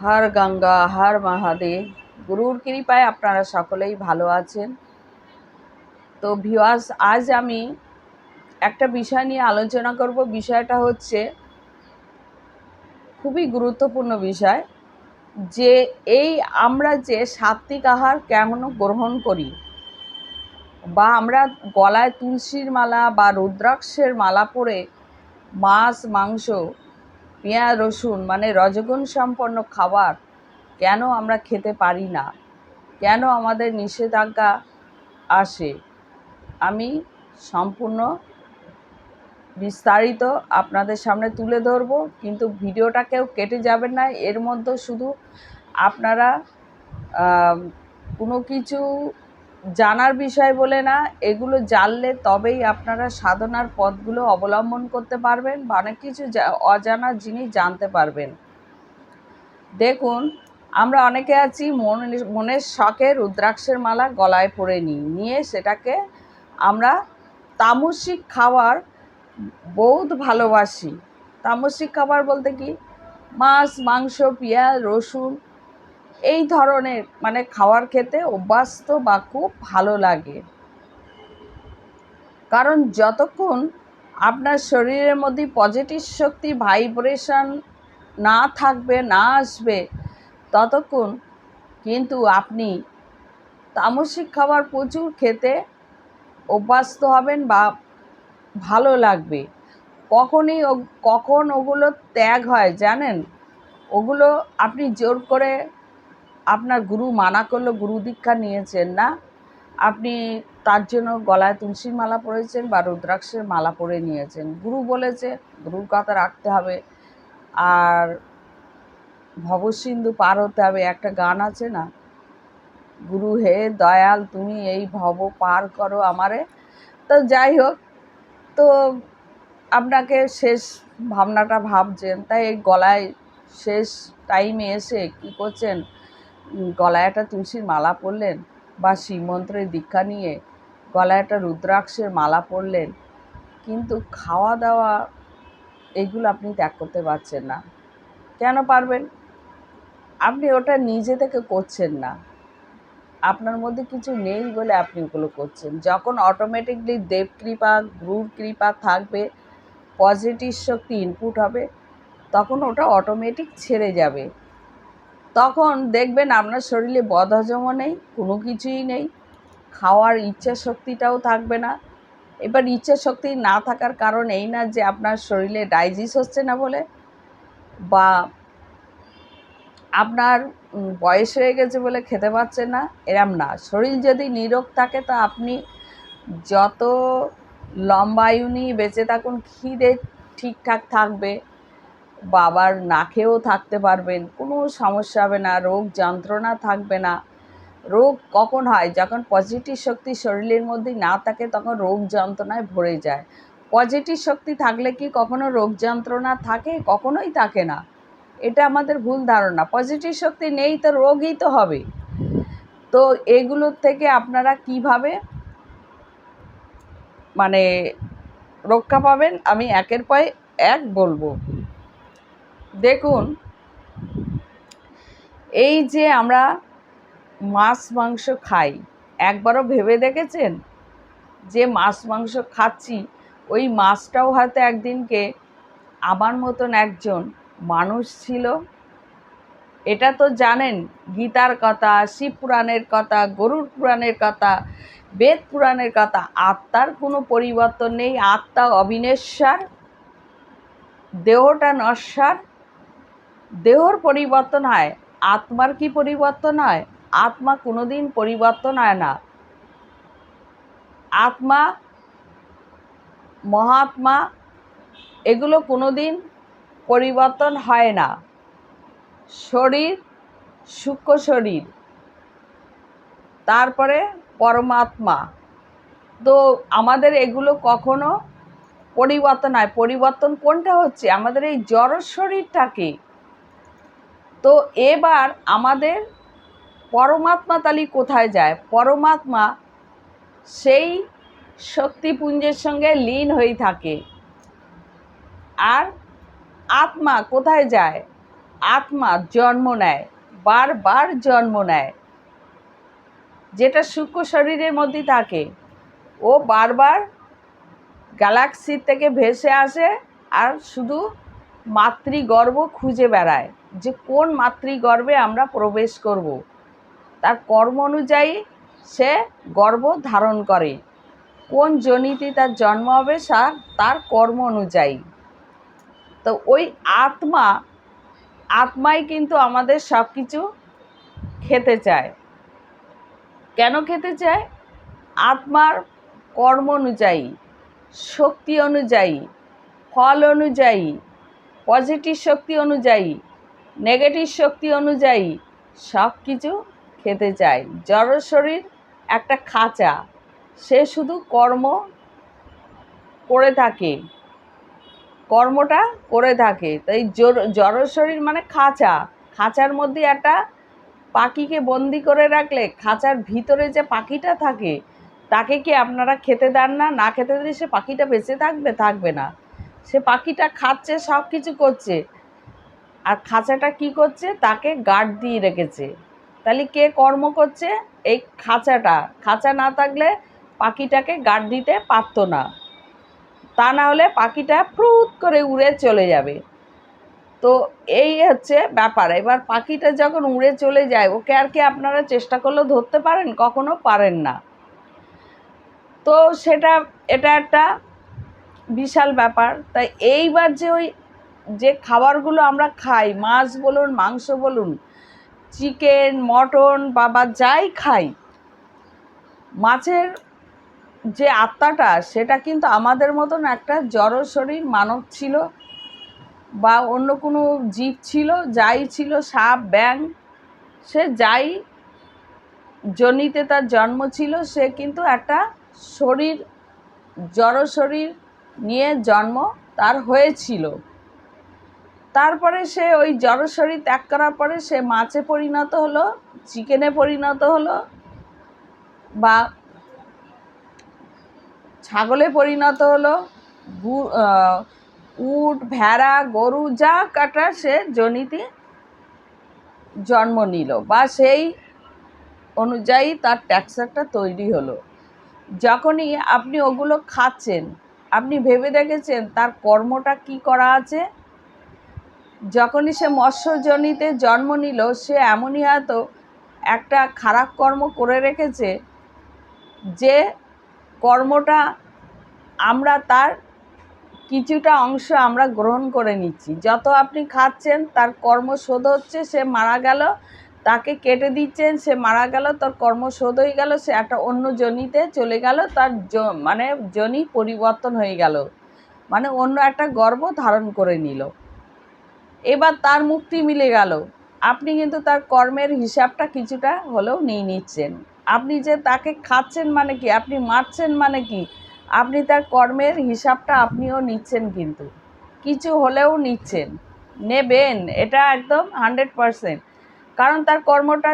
হর গঙ্গা হর মহাদেব। গুরুর কৃপায় আপনারা সকলেই ভালো আছেন। তো ভিউয়ার্স, আজ আমি একটা বিষয় নিয়ে আলোচনা করব। বিষয়টা হচ্ছে খুবই গুরুত্বপূর্ণ বিষয়, যে এই আমরা যে সাত্বিক আহার কেমন গ্রহণ করি, বা আমরা গলায় তুলসীর মালা বা রুদ্রাক্ষের মালা পরে মাছ মাংস পেঁয়াজ রসুন মানে রজগুণ সম্পন্ন খাবার কেন আমরা খেতে পারি না, কেন আমাদের নিষেধাজ্ঞা আসে, আমি সম্পূর্ণ বিস্তারিত আপনাদের সামনে তুলে ধরব। কিন্তু ভিডিওটা কেউ কেটে যাবেন না। এর মধ্যে শুধু আপনারা কোনো কিছু জানার বিষয় বলে না, এগুলো জানলে তবেই আপনারা সাধনার পথগুলো অবলম্বন করতে পারবেন বা অনেক কিছু অজানা জিনিস জানতে পারবেন। দেখুন, আমরা অনেকে আছি মনের শখে রুদ্রাক্ষের মালা গলায় পরে নিয়ে সেটাকে আমরা তামসিক খাবার বহুত ভালোবাসি। তামসিক খাবার বলতে কি, মাছ মাংস পেঁয়াজ রসুন এই ধরনের মানে খাবার খেতে অভ্যস্ত বা খুব ভালো লাগে। কারণ যতক্ষণ আপনার শরীরের মধ্যে পজিটিভ শক্তি ভাইব্রেশন না থাকবে, না আসবে, ততক্ষণ কিন্তু আপনি তামসিক খাবার প্রচুর খেতে অভ্যস্ত হবেন বা ভালো লাগবে। কখন ওগুলো ত্যাগ হয় জানেন? ওগুলো আপনি জোর করে আপনার গুরু মানা করলো, গুরু দীক্ষা নিয়েছেন না, আপনি তার জন্য গলায় তুলসীর মালা পরেছেন বা রুদ্রাক্ষের মালা পরে নিয়েছেন, গুরু বলেছে, গুরুর কথা রাখতে হবে। আর ভবসিন্ধু পার হতে হবে, একটা গান আছে না, গুরু হে দয়াল তুমি এই ভব পার করো আমারে। তো যাই হোক, তো আপনাকে শেষ ভাবনাটা ভাবছেন, তাই এই গলায় শেষ টাইমে এসে কি করছেন, গলায় একটা তুলসীর মালা পরলেন বা শিবমন্ত্রের দীক্ষা নিয়ে গলায় একটা রুদ্রাক্ষের মালা পরলেন, কিন্তু খাওয়া দাওয়া এগুলো আপনি ত্যাগ করতে পারছেন না। কেন পারবেন? আপনি ওটা নিজে থেকে করছেন না, আপনার মধ্যে কিছু নেই বলে আপনি ওগুলো করছেন। যখন অটোমেটিকলি দেব কৃপা গুরুর কৃপা থাকবে, পজিটিভ শক্তি ইনপুট হবে, তখন ওটা অটোমেটিক ছেড়ে যাবে। তখন দেখবেন আপনার শরীরে বদহজমও নেই, কোনো কিছুই নেই, খাওয়ার ইচ্ছা শক্তিটাও থাকবে না। এবার ইচ্ছা শক্তি না থাকার কারণ এই না যে আপনার শরীরে ডাইজেস্ট হচ্ছে না বলে, বা আপনার বয়স হয়ে গেছে বলে খেতে পাচ্ছেন না, এরম না। শরীর যদি নিরোগ থাকে তো আপনি যত লম্বায়ু নিয়ে বেঁচে থাকুন, খিদে ঠিকঠাক থাকবে, বা আবার না খেয়েও থাকতে পারবেন, কোনো সমস্যা হবে না, রোগ যন্ত্রণা থাকবে না। রোগ কখন হয়? যখন পজিটিভ শক্তি শরীরের মধ্যে না থাকে, তখন রোগ যন্ত্রণায় ভরে যায়। পজিটিভ শক্তি থাকলে কি কখনো রোগ যন্ত্রণা থাকে? কখনোই থাকে না। এটা আমাদের ভুল ধারণা। পজিটিভ শক্তি নেই তো রোগই তো হবে। তো এগুলোর থেকে আপনারা কিভাবে মানে রক্ষা পাবেন, আমি একের পর এক বলবো। দেখুন, এই যে আমরা মাছ মাংস খাই, একবারও ভেবে দেখেছেন যে মাছ মাংস খাচ্ছি, ওই মাছটাও হয়তো একদিনকে আমার মতন একজন মানুষ ছিল? এটা তো জানেন, গীতার কথা, শিব পুরাণের কথা, গরুড় পুরাণের কথা, বেদ পুরাণের কথা, আত্মার কোনো পরিবর্তন নেই, আত্মা অবিনশ্বর, দেহটা নশ্বর। দেহর পরিবর্তন হয়, আত্মার কি পরিবর্তন হয়? আত্মা কোনোদিন পরিবর্তন হয় না। আত্মা মহাত্মা এগুলো কোনোদিন পরিবর্তন হয় না। শরীর সূক্ষ্ম শরীর, তারপরে পরমাত্মা। তো আমাদের এগুলো কখনো পরিবর্তন হয়? পরিবর্তন কোনটা হচ্ছে? আমাদের এই জড় শরীরটাকে। তো এবার আমাদের পরমাত্মা তালি কোথায় যায়? পরমাত্মা সেই শক্তিপুঞ্জের সঙ্গে লীন হয়ে থাকে। আর আত্মা কোথায় যায়? আত্মা জন্ম নেয়, বারবার জন্ম নেয়, যেটা সূক্ষ্ম শরীরের মধ্যে থাকে, ও বারবার গ্যালাক্সির থেকে ভেসে আসে আর শুধু মাতৃগর্ভ খুঁজে বেড়ায় যে কোন মাতৃগর্ভে আমরা প্রবেশ করব। তার কর্ম অনুযায়ী সে গর্ভ ধারণ করে, কোন যোনিতে তার জন্ম হবে তার কর্ম অনুযায়ী। তো ওই আত্মাই কিন্তু আমাদের সব কিছু খেতে চায়। কেন খেতে চায়? আত্মার কর্ম অনুযায়ী, শক্তি অনুযায়ী, ফল অনুযায়ী, পজিটিভ শক্তি অনুযায়ী, নেগেটিভ শক্তি অনুযায়ী সব কিছু খেতে চায়। জড় শরীর একটা খাঁচা, সে শুধু কর্মটা করে থাকে। তাই জড় শরীর মানে খাঁচার মধ্যে একটা পাখিকে বন্দি করে রাখলে খাঁচার ভিতরে যে পাখিটা থাকে তাকে কি আপনারা খেতে দেন না? না খেতে দিলে সে পাখিটা বেঁচে থাকবে না। সে পাখিটা খাচ্ছে, সব কিছু করছে, আর খাঁচাটা কি করছে? তাকে গার্ড দিয়ে রেখেছে। তাহলে কে কর্ম করছে? এই খাঁচা না থাকলে পাখিটাকে গার্ড দিতে পারতো না, তা না হলে পাখিটা ফ্রুত করে উড়ে চলে যাবে। তো এই হচ্ছে ব্যাপার। এবার পাখিটা যখন উড়ে চলে যায়, ওকে আর কি আপনারা চেষ্টা করলেও ধরতে পারেন? কখনো পারেন না। তো এটা একটা বিশাল ব্যাপার। তাই এইবার যে খাবারগুলো আমরা খাই, মাছ বলুন, মাংস বলুন, চিকেন, মটন বা যাই খাই, মাছের যে আত্মাটা সেটা কিন্তু আমাদের মতন একটা জড় শরীর মানব ছিল বা অন্য কোনো জীব ছিল, যাই ছিল, সাপ, ব্যাঙ, সে যাই যোনিতে তার জন্ম ছিল, সে কিন্তু একটা জড় শরীর নিয়ে জন্ম তার হয়েছিল। তারপরে সে ওই জড় শরীর ত্যাগ করার পরে সে মাছে পরিণত হলো, চিকেনে পরিণত হলো, বা ছাগলে পরিণত হলো, উট, ভেড়া, গরু, যা কাটা সে যোনিতে জন্ম নিল, বা সেই অনুযায়ী তার টেক্সচারটা তৈরি হলো। যখনই আপনি ওগুলো খাচ্ছেন, আপনি ভেবে দেখেছেন তার কর্মটা কি করা আছে? যখনই সে মৎস্যজনিতে জন্ম নিল, সে এমনই হয়তো একটা খারাপ কর্ম করে রেখেছে যে কর্মটা আমরা তার কিছুটা অংশ আমরা গ্রহণ করে নিচ্ছি। যত আপনি খাচ্ছেন তার কর্ম শোধ হচ্ছে, সে মারা গেল, তাকে কেটে দিচ্ছেন, সে মারা গেল, তার কর্ম শোধ হয়ে গেল, সে একটা অন্য যোনিতে চলে গেল, তার মানে যোনি পরিবর্তন হয়ে গেল, মানে অন্য একটা গর্ভ ধারণ করে নিল। এবার তার মুক্তি মিলে গেল। আপনি কিন্তু তার কর্মের হিসাবটা কিছুটা হলেও নিয়ে নিচ্ছেন। আপনি যে তাকে খাচ্ছেন মানে কি? আপনি মারছেন মানে কি? আপনি তার কর্মের হিসাবটা আপনিও নিচ্ছেন, কিন্তু কিছু হলেও নিচ্ছেন, নেবেন, এটা একদম 100%। কারণ তার কর্মটা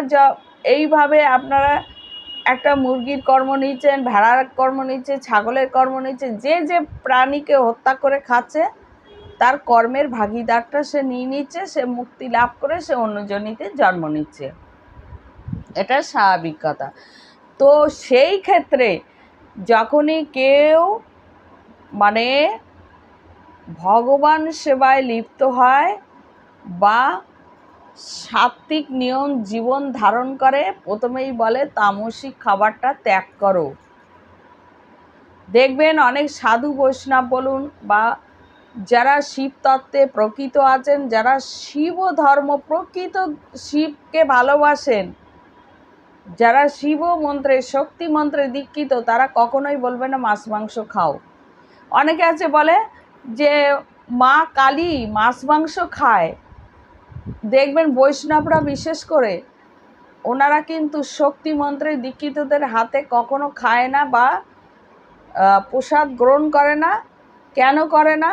এইভাবে আপনারা একটা মুরগির কর্ম নিচ্ছেন, ভেড়ার কর্ম নিচ্ছে, ছাগলের কর্ম নিচ্ছে, যে প্রাণীকে হত্যা করে খাচ্ছে তার কর্মের ভাগিদারটা সে নিয়ে নিচ্ছে, সে মুক্তি লাভ করে সে অন্য যোনিতে জন্ম নিচ্ছে। এটা স্বাভাবিক কথা। তো সেই ক্ষেত্রে যখনই কেউ মানে ভগবান সেবায় লিপ্ত হয় বা সাত্ত্বিক নিয়ম জীবন ধারণ করে, প্রথমেই বলে তামসিক খাবারটা ত্যাগ করো। দেখবেন অনেক সাধু বৈষ্ণব বলুন বা যারা শিব তত্ত্বে প্রকৃত আছেন, যারা শিব ধর্ম প্রকৃত শিবকে ভালোবাসেন, যারা শিব মন্ত্রে, শক্তি মন্ত্রে দীক্ষিত, তারা কখনোই বলবে না মাছ মাংস খাও। অনেকে আছে বলে যে মা কালী মাছ মাংস খায়। দেখবেন বৈষ্ণবরা বিশেষ করে ওনারা কিন্তু শক্তি মন্ত্রে দীক্ষিতদের হাতে কখনো খায় না বা প্রসাদ গ্রহণ করে না। কেন করে না?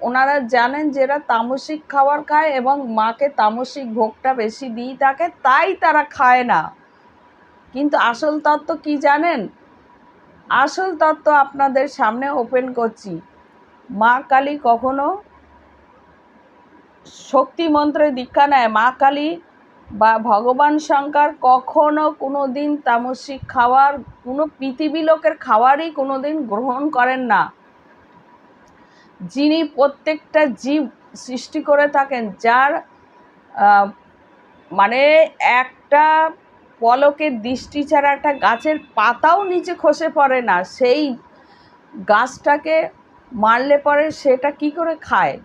ওনারা জানেন যে এরা তামসিক খাবার খায় এবং মাকে তামসিক ভোগটা বেশি দিয়ে থাকে, তাই তারা খায় না। কিন্তু আসল তত্ত্ব কি জানেন? আসল তত্ত্ব আপনাদের সামনে ওপেন করছি। মা কালী কখনো শক্তি মন্ত্রে দীক্ষা নেয় মা কালী বা ভগবান শঙ্কর কখনো কোনো দিন তামসিক খাওয়ার, কোনো পৃথিবী লোকের খাওয়ারই কোনো দিন গ্রহণ করেন না। যিনি প্রত্যেকটা জীব সৃষ্টি করে থাকেন, যার মানে একটা পলকের দৃষ্টি ছাড়া একটা গাছের পাতাও নিচে খসে পড়ে না, সেই গাছটাকে মারলে পরে সেটা কি করে খায়?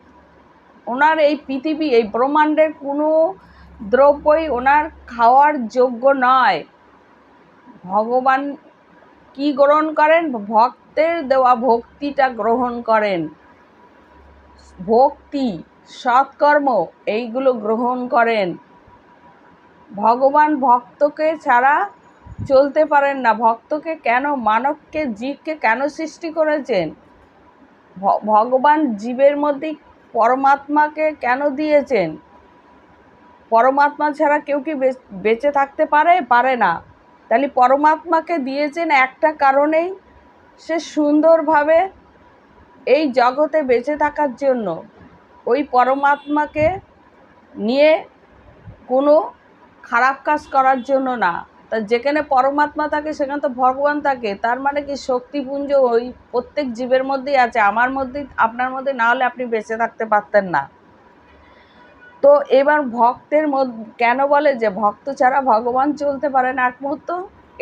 ওনার এই পৃথিবী, এই ব্রহ্মাণ্ডের কোনো দ্রব্যই ওনার খাওয়ার যোগ্য নয়। ভগবান কি গ্রহণ করেন? ভক্তের দেওয়া ভক্তিটা গ্রহণ করেন। ভক্তি, সৎকর্ম এইগুলো গ্রহণ করেন। ভগবান ভক্তকে ছাড়া চলতে পারেন না। ভক্তকে কেন, মানবকে, জীবকে কেন সৃষ্টি করেছেন? ভগবান জীবের মধ্যে পরমাত্মাকে কেন দিয়েছেন? পরমাত্মা ছাড়া কেউ কি বেঁচে থাকতে পারে না। তাহলে পরমাত্মাকে দিয়েছেন একটা কারণেই, সে সুন্দরভাবে এই জগতে বেঁচে থাকার জন্য। ওই পরমাত্মাকে নিয়ে কোনো খারাপ কাজ করার জন্য না। তা যেখানে পরমাত্মা থাকে সেখানে তো ভগবান থাকে। তার মানে কি শক্তিপুঞ্জ ওই প্রত্যেক জীবের মধ্যেই আছে, আমার মধ্যেই, আপনার মধ্যে না হলে আপনি বেঁচে থাকতে পারতেন না। তো এবার ভক্তের মধ্যে কেন বলে যে ভক্ত ছাড়া ভগবান চলতে পারে না এক মুহূর্ত?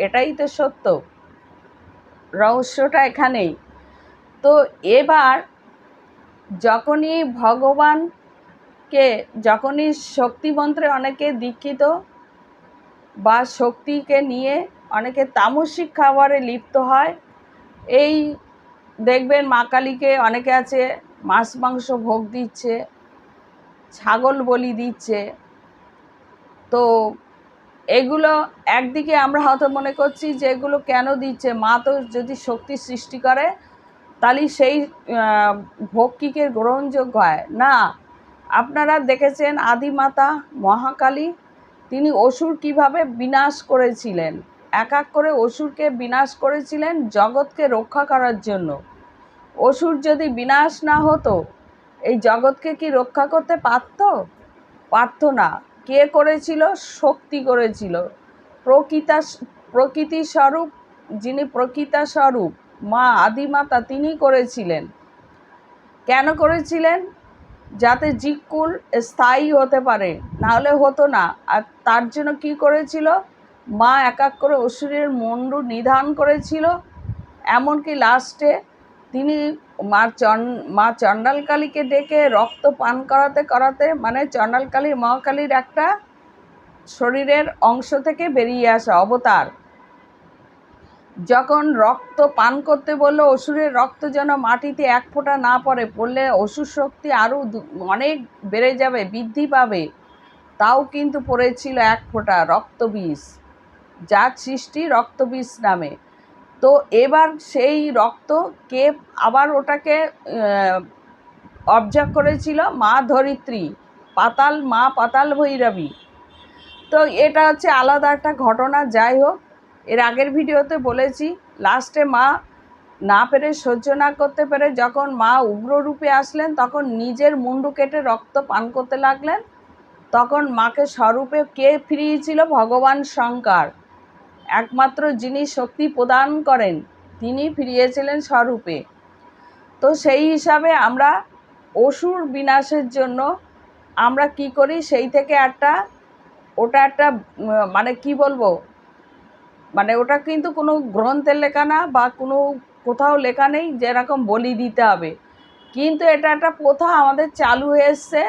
এটাই তো সত্য, রহস্যটা এখানেই। তো এবার যখনই ভগবানকে, যখনই শক্তি মন্ত্রে অনেকে দীক্ষিত বা শক্তিকে নিয়ে অনেকে তামসিক খাবারে লিপ্ত হয়, এই দেখবেন মা কালীকে অনেকে আছে মাছ মাংস ভোগ দিচ্ছে, ছাগল বলি দিচ্ছে। তো এগুলো একদিকে আমরা হয়তো মনে করছি যে এগুলো কেন দিচ্ছে, মা তো যদি শক্তি সৃষ্টি করে তাহলে সেই ভোগ কি গ্রহণযোগ্য হয় না। আপনারা দেখেছেন আদিমাতা মহাকালী, তিনি অসুর কিভাবে বিনাশ করেছিলেন, এক এক করে অসুরকে বিনাশ করেছিলেন জগৎকে রক্ষা করার জন্য। অসুর যদি বিনাশ না হতো এই জগৎকে কি রক্ষা করতে পারতো না। কে করেছিল? শক্তি করেছিল। প্রকৃতি স্বরূপ, যিনি প্রকৃতা স্বরূপ মা আদিমাতা, তিনি করেছিলেন। কেন করেছিলেন? যাতে জীবকুল স্থায়ী হতে পারে, নাহলে হতো না। আর তার জন্য কি করেছিল? মা এক এক করে অসুরের মুন্ডু নিধান করেছিল। এমনকি লাস্টে তিনি মা চণ্ডালকালীকে ডেকে রক্ত পান করাতে করাতে, মানে চণ্ডালকালী মহাকালীর একটা শরীরের অংশ থেকে বেরিয়ে আসা অবতার, যখন রক্ত পান করতে বলল, অসুরের রক্ত যেন মাটিতে এক ফোঁটা না পড়লে অসুর শক্তি আরও অনেক বেড়ে যাবে, বৃদ্ধি পাবে। তাও কিন্তু পড়েছিল এক ফোঁটা রক্তবীজ, যার সৃষ্টি রক্তবীজ নামে। তো এবার সেই রক্ত কে আবার ওটাকে অবজার্ভ করেছিল? মা ধরিত্রী, মা পাতাল ভৈরবী। তো এটা হচ্ছে আলাদা একটা ঘটনা। যাই হোক, এর আগের ভিডিওতে বলেছি, লাস্টে মা না পেরে, সহ্য না করতে পেরে যখন মা উগ্ররূপে আসলেন, তখন নিজের মুন্ডু কেটে রক্ত পান করতে লাগলেন। তখন মাকে স্বরূপে কে ফিরিয়েছিল? ভগবান শঙ্কর, একমাত্র যিনি শক্তি প্রদান করেন, তিনি ফিরিয়েছিলেন স্বরূপে। তো সেই হিসাবে আমরা অসুর বিনাশের জন্য আমরা কি করি, সেই থেকে ওটা একটা মানে কি বলবো, মানে ওটা কিন্তু কোনো গ্রন্থের লেখা না বা কোনো কোথাও লেখা নেই যেরকম বলি দিতে হবে, কিন্তু এটা একটা প্রথা আমাদের চালু হয়ে এসছে।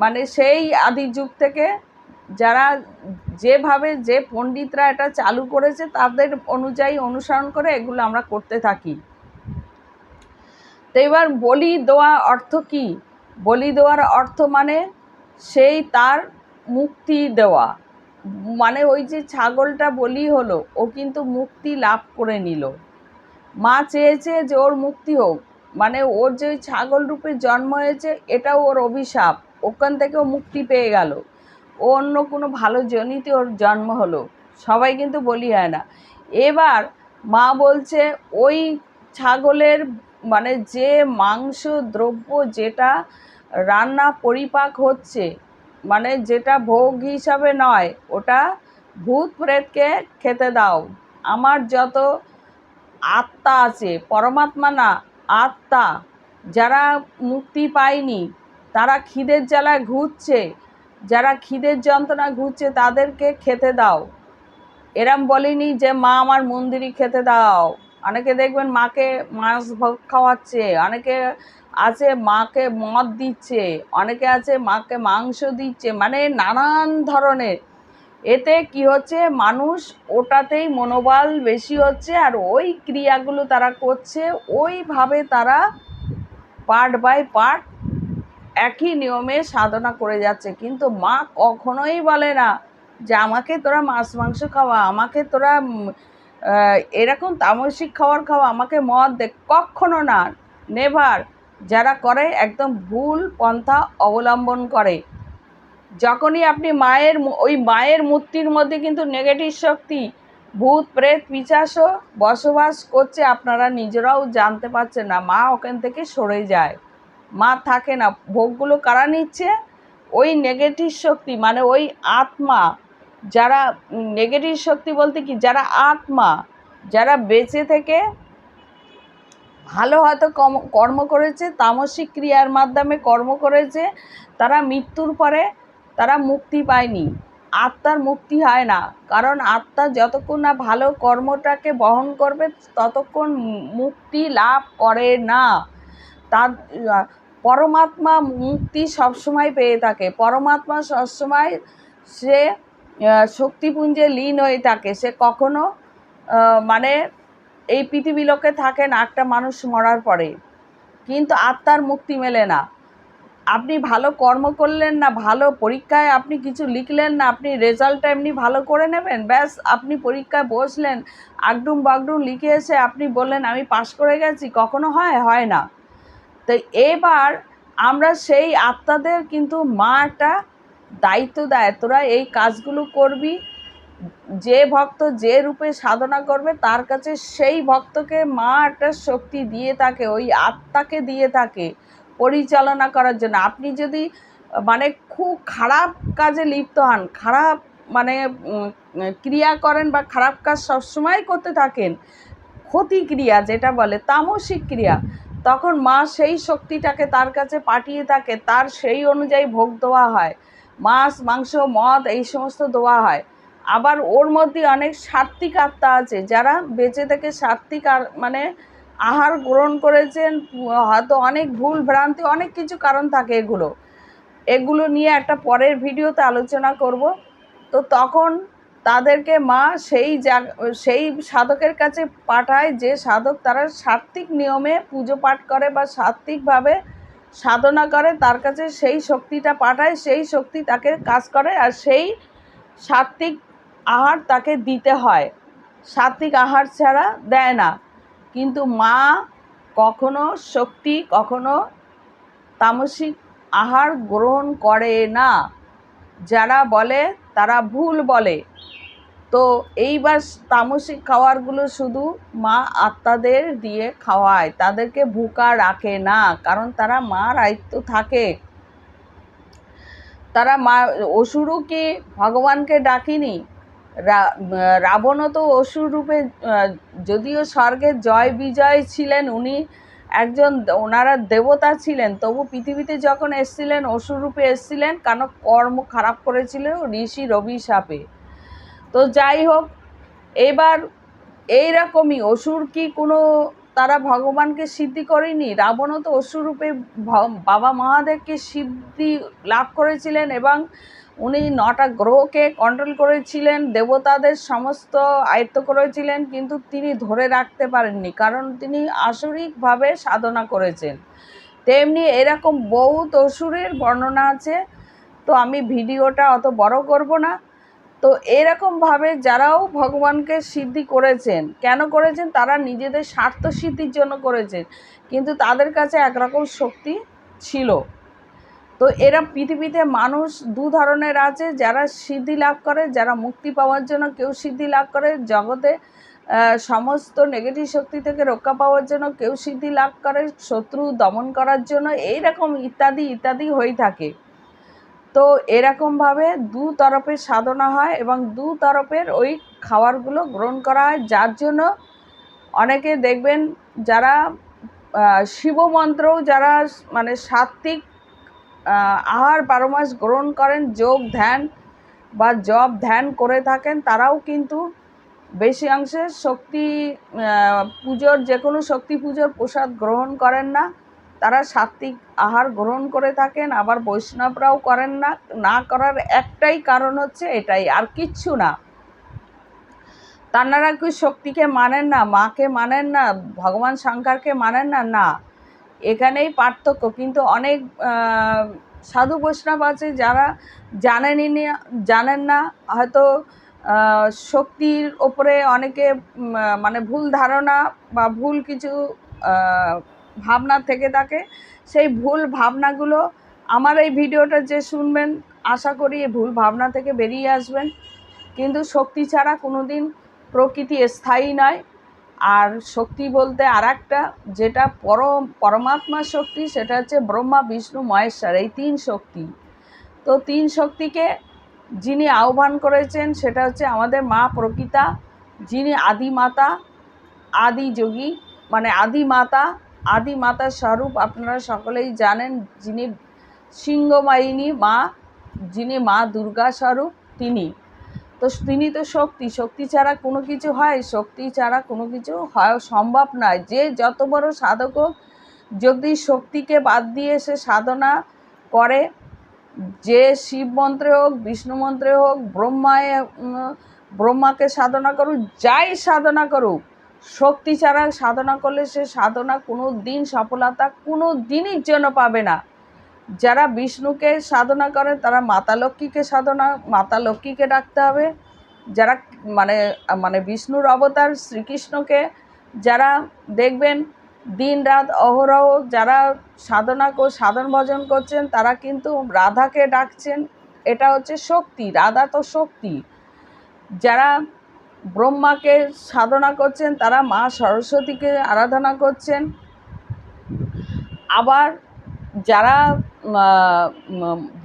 মানে সেই আদি যুগ থেকে যারা যেভাবে যে পণ্ডিতরা এটা চালু করেছে তাদের অনুযায়ী অনুসরণ করে এগুলো আমরা করতে থাকি। তো এবার বলি দেওয়া অর্থ কি? বলি দেওয়ার অর্থ মানে সেই তার মুক্তি দেওয়া। মানে ওই যে ছাগলটা বলি হলো, ও কিন্তু মুক্তি লাভ করে নিল। মা চেয়েছে যে ওর মুক্তি হোক, মানে ওর যে ছাগল রূপে জন্ম হয়েছে এটাও ওর অভিশাপ, ওখান থেকেও মুক্তি পেয়ে গেল। ও অন্য কোনো ভালো জনিতে ওর জন্ম হলো। সবাই কিন্তু বলি হয় না। এবার মা বলছে ওই ছাগলের মানে যে মাংস দ্রব্য, যেটা রান্না পরিপাক হচ্ছে, মানে যেটা ভোগ হিসাবে নয়, ওটা ভূত প্রেতকে খেতে দাও। আমার যত আত্মা আছে, পরমাত্মা না, আত্মা, যারা মুক্তি পায়নি, তারা খিদের জ্বালায় ঘুরছে, যারা খিদের যন্ত্রণা ঘুরছে, তাদেরকে খেতে দাও। এরম বলিনি যে মা আমার মন্দিরই খেতে দাও। অনেকে দেখবেন মাকে মাছ ভোগ খাওয়াচ্ছে, অনেকে আছে মাকে মদ দিচ্ছে, অনেকে আছে মাকে মাংস দিচ্ছে, মানে নানান ধরনের। এতে কি হচ্ছে, মানুষ ওটাতেই মনোবল বেশি হচ্ছে, আর ওই ক্রিয়াগুলো তারা করছে, ওইভাবে তারা পার্ট বাই পার্ট একই নিয়মে সাধনা করে যাচ্ছে। কিন্তু মা কখনোই বলে না যে আমাকে তোরা মাছ মাংস খাওয়া, আমাকে তোরা এরকম তামসিক খাবার খাওয়া, আমাকে মদ দে, কখনো না, নেভার। যারা করে একদম ভুল পন্থা অবলম্বন করে। যখনই আপনি ওই মায়ের মূর্তির মধ্যে কিন্তু নেগেটিভ শক্তি, ভূত প্রেত পিশাচও বসবাস করছে, আপনারা নিজেরাও জানতে পারছেন না। মা ওখান থেকে সরে যায়, মা থাকে না। ভোগগুলো কারা নিচ্ছে? ওই নেগেটিভ শক্তি, মানে ওই আত্মা, যারা নেগেটিভ শক্তি বলতে কি, যারা আত্মা, যারা বেঁচে থেকে ভালো হয়তো কর্ম করেছে, তামসিক ক্রিয়ার মাধ্যমে কর্ম করেছে, তারা মৃত্যুর পরে তারা মুক্তি পায়নি। আত্মার মুক্তি হয় না, কারণ আত্মা যতক্ষণ না ভালো কর্মটাকে বহন করবে ততক্ষণ মুক্তি লাভ করে না। তার পরমাত্মা মুক্তি সবসময় পেয়ে থাকে। পরমাত্মা সবসময় সে শক্তিপুঞ্জে লীন হয়ে থাকে। সে কখনো মানে এই পৃথিবী লোকে থাকে না একটা মানুষ মরার পরে, কিন্তু আত্মার মুক্তি মেলে না। আপনি ভালো কর্ম করলেন না, ভালো পরীক্ষায় আপনি কিছু লিখলেন না, আপনি রেজাল্টটা এমনি ভালো করে নেবেন, ব্যাস আপনি পরীক্ষায় বসলেন, আগডুম বাগডুম লিখে এসে আপনি বললেন আমি পাশ করে গেছি, কখনো হয় না। তো এবার আমরা সেই আত্মাদের কিন্তু মা একটা দায়িত্ব দেয়, তোরা এই কাজগুলো করবি। যে ভক্ত যে রূপে সাধনা করবে তার কাছে সেই ভক্তকে মা একটা শক্তি দিয়ে থাকে, ওই আত্মাকে দিয়ে থাকে পরিচালনা করার জন্য। আপনি যদি মানে খুব খারাপ কাজে লিপ্ত হন, খারাপ মানে ক্রিয়া করেন বা খারাপ কাজ সবসময় করতে থাকেন, ক্ষতি ক্রিয়া যেটা বলে তামসিক ক্রিয়া, তখন মা সেই শক্তিটাকে তার কাছে পাঠিয়ে থাকে, তার সেই অনুযায়ী ভোগ দেওয়া হয়, মাছ মাংস মদ এই সমস্ত দেওয়া হয়। আবার ওর মধ্যে অনেক সাত্ত্বিক আত্মা আছে, যারা বেঁচে থেকে সাত্ত্বিক মানে আহার গ্রহণ করেছেন, হয়তো অনেক ভুল ভ্রান্তি, অনেক কিছু কারণ থাকে। এগুলো নিয়ে একটা পরের ভিডিওতে আলোচনা করব। তো তখন তাদেরকে মা সেই সাধকের কাছে পাঠায়, যে সাধক তারা সাত্ত্বিক নিয়মে পুজো পাঠ করে বা সাত্ত্বিকভাবে সাধনা করে, তার কাছে সেই শক্তিটা পাঠায়, সেই শক্তি তাকে কাজ করে, আর সেই সাত্ত্বিক আহার তাকে দিতে হয়। সাত্ত্বিক আহার ছাড়া দেয় না। কিন্তু মা কখনো শক্তি, কখনো তামসিক আহার গ্রহণ করে না। যারা বলে তারা ভুল বলে। তো এইবার তামসিক খাবারগুলো শুধু মা আত্মাদের দিয়ে খাওয়ায়, তাদেরকে ভুকা রাখে না, কারণ তারা মার আয়ত্ত থাকে। তারা মা, অসুরও কি ভগবানকে ডাকিনি? রাবণও তো অসুর রূপে, যদিও স্বর্গের জয় বিজয় ছিলেন উনি, একজন ওনারা দেবতা ছিলেন, তবু পৃথিবীতে যখন এসছিলেন অসুর রূপে এসছিলেন, কারণ কর্ম খারাপ করেছিল ঋষির অভিশাপে। তো যাই হোক, এবার এইরকমই অসুর কি কোনো তারা ভগবানকে সিদ্ধি করেনি? রাবণও তো অসুর রূপে বাবা মহাদেবকে সিদ্ধি লাভ করেছিলেন, এবং উনি 9টা গ্রহকে কন্ট্রোল করেছিলেন, দেবতাদের সমস্ত আয়ত্ত করেছিলেন, কিন্তু তিনি ধরে রাখতে পারেননি, কারণ তিনি আসরিকভাবে সাধনা করেছেন। তেমনি এরকম বহুত অসুরের বর্ণনা আছে, তো আমি ভিডিওটা অত বড় করব না। তো এরকমভাবে যারাও ভগবানকে সিদ্ধি করেছেন, কেন করেছেন? তারা নিজেদের স্বার্থ সিদ্ধির জন্য করেছেন, কিন্তু তাদের কাছে একরকম শক্তি ছিল। তো এরা পৃথিবীতে মানুষ দু ধরনের আছে, যারা সিদ্ধি লাভ করে, যারা মুক্তি পাওয়ার জন্য কেউ সিদ্ধি লাভ করে, জগতে সমস্ত নেগেটিভ শক্তি থেকে রক্ষা পাওয়ার জন্য, কেউ সিদ্ধি লাভ করে শত্রু দমন করার জন্য, এইরকম ইত্যাদি ইত্যাদি হয়ে থাকে। তো এরকমভাবে দু তরফের সাধনা হয় এবং দু তরফের ওই খাবারগুলো গ্রহণ করা হয়, যার জন্য অনেকে দেখবেন যারা শিবমন্ত্রও যারা মানে সাত্ত্বিক আহার 12 মাস গ্রহণ করেন, যোগ ধ্যান বা জপ ধ্যান করে থাকেন, তারাও কিন্তু বেশি অংশে শক্তি পুজোর যে কোনো শক্তি পুজোর প্রসাদ গ্রহণ করেন না, তারা সাত্ত্বিক আহার গ্রহণ করে থাকেন। আবার বৈষ্ণবরাও করেন না, না করার একটাই কারণ হচ্ছে এটাই, আর কিচ্ছু না। তাঁরা কি শক্তিকে মানেন না, মাকে মানেন না, ভগবান শঙ্করকে মানেন না? না, এখানেই পার্থক্য। কিন্তু অনেক সাধু বৈষ্ণব আছে যারা জানেন না, হয়তো শক্তির ওপরে অনেকে মানে ভুল ধারণা বা ভুল কিছু ভাবনা থেকে থাকে। সেই ভুল ভাবনাগুলো আমার এই ভিডিওটা যে শুনবেন, আশা করি এই ভুল ভাবনা থেকে বেরিয়ে আসবেন। কিন্তু শক্তি ছাড়া কোনো দিন প্রকৃতি স্থায়ী নয়। আর শক্তি বলতে আর একটা, যেটা পরমাত্মা শক্তি, সেটা হচ্ছে ব্রহ্মা বিষ্ণু মহেশ্বর, এই তিন শক্তি। তো তিন শক্তিকে যিনি আহ্বান করেছেন সেটা হচ্ছে আমাদের মা প্রকৃতা, যিনি আদিমাতা, আদিযোগী, মানে আদিমাতার স্বরূপ আপনারা সকলেই জানেন, যিনি সিংহবাহিনী মা, যিনি মা দুর্গা স্বরূপ, তিনি তো শক্তি ছাড়া কোনো কিছু হয়? শক্তি ছাড়া কোনো কিছু হয় সম্ভব নয়। যে যত বড় সাধক হোক, যদি শক্তিকে বাদ দিয়ে সে সাধনা করে, যে শিব মন্ত্রে হোক, বিষ্ণু মন্ত্রে হোক, ব্রহ্মাকে সাধনা করুক, যাই সাধনা করুক, শক্তি ছাড়া সাধনা করলে সে সাধনা কোনো দিন সফলতা কোনো দিনই জন্য পাবে না। যারা বিষ্ণুকে সাধনা করে তারা মাতা লক্ষ্মীকে ডাকতে হবে। যারা মানে বিষ্ণুর অবতার শ্রীকৃষ্ণকে যারা দেখবেন দিন রাত অহরহ যারা সাধন ভজন করছেন, তারা কিন্তু রাধাকে ডাকছেন। এটা হচ্ছে শক্তি, রাধা তো শক্তি। যারা ব্রহ্মাকে সাধনা করছেন, তারা মা সরস্বতীকে আরাধনা করছেন। আবার যারা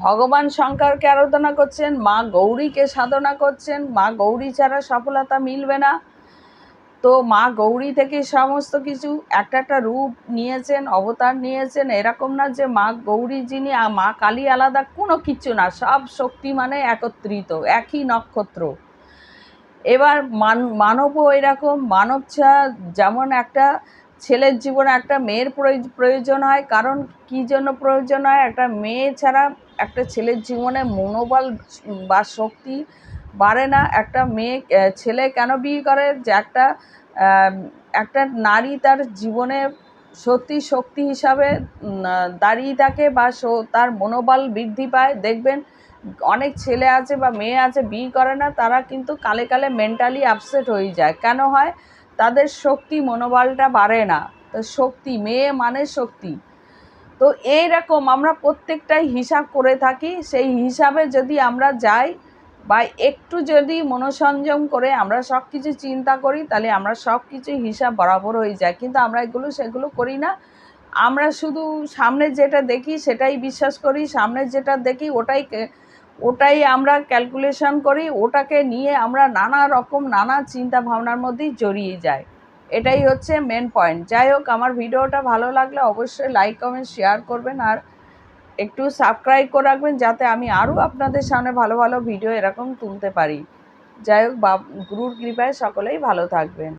ভগবান শঙ্করকে আরাধনা করছেন, মা গৌরীকে সাধনা করছেন। মা গৌরী ছাড়া সফলতা মিলবে না। তো মা গৌরী থেকে সমস্ত কিছু একটা রূপ নিয়েছেন, অবতার নিয়েছেন। এরকম না যে মা গৌরী যিনি, মা কালী আলাদা, কোনো কিছু না, সব শক্তি মানে একত্রিত, একই নক্ষত্র। এবার মানবও এরকম, মানব ছাড়া যেমন একটা ছেলের জীবনে একটা মেয়ের প্রয়োজন হয়, কারণ কী জন্য প্রয়োজন হয়? একটা মেয়ে ছাড়া একটা ছেলের জীবনে মনোবল বা শক্তি বাড়ে না। একটা ছেলে কেন বিয়ে করে? যে একটা নারী তার জীবনে সত্যি শক্তি হিসাবে দাঁড়িয়ে থাকে বা তার মনোবল বৃদ্ধি পায়। দেখবেন অনেক ছেলে আছে বা মেয়ে আছে বিয়ে করে না, তারা কিন্তু কালে কালে মেন্টালি আপসেট হয়ে যায়। কেন হয়? তাদের শক্তি, মনোবলটা বাড়ে না। তো শক্তি, মেয়ে মানে শক্তি। তো এইরকম আমরা প্রত্যেকটাই হিসাব করে থাকি। সেই হিসাবে যদি আমরা যাই বা একটু যদি মনোসংযম করে আমরা সব কিছু চিন্তা করি, তাহলে আমরা সব কিছু হিসাব বরাবর হয়ে যায়। কিন্তু আমরা সেগুলো করি না। আমরা শুধু সামনে যেটা দেখি সেটাই বিশ্বাস করি, সামনে যেটা দেখি ওটাই আমরা ক্যালকুলেশন করি, ওটাকে নিয়ে আমরা নানা চিন্তা ভাবনার মধ্যেই জড়িয়ে যাই। এটাই হচ্ছে মেন পয়েন্ট। যাই হোক, আমার ভিডিওটা ভালো লাগলে অবশ্যই লাইক কমেন্ট শেয়ার করবেন, আর একটু সাবস্ক্রাইব করে রাখবেন, যাতে আমি আরও আপনাদের সামনে ভালো ভালো ভিডিও এরকম তুলতে পারি। যাই হোক, গুরুর কৃপায় সকলেই ভালো থাকবেন।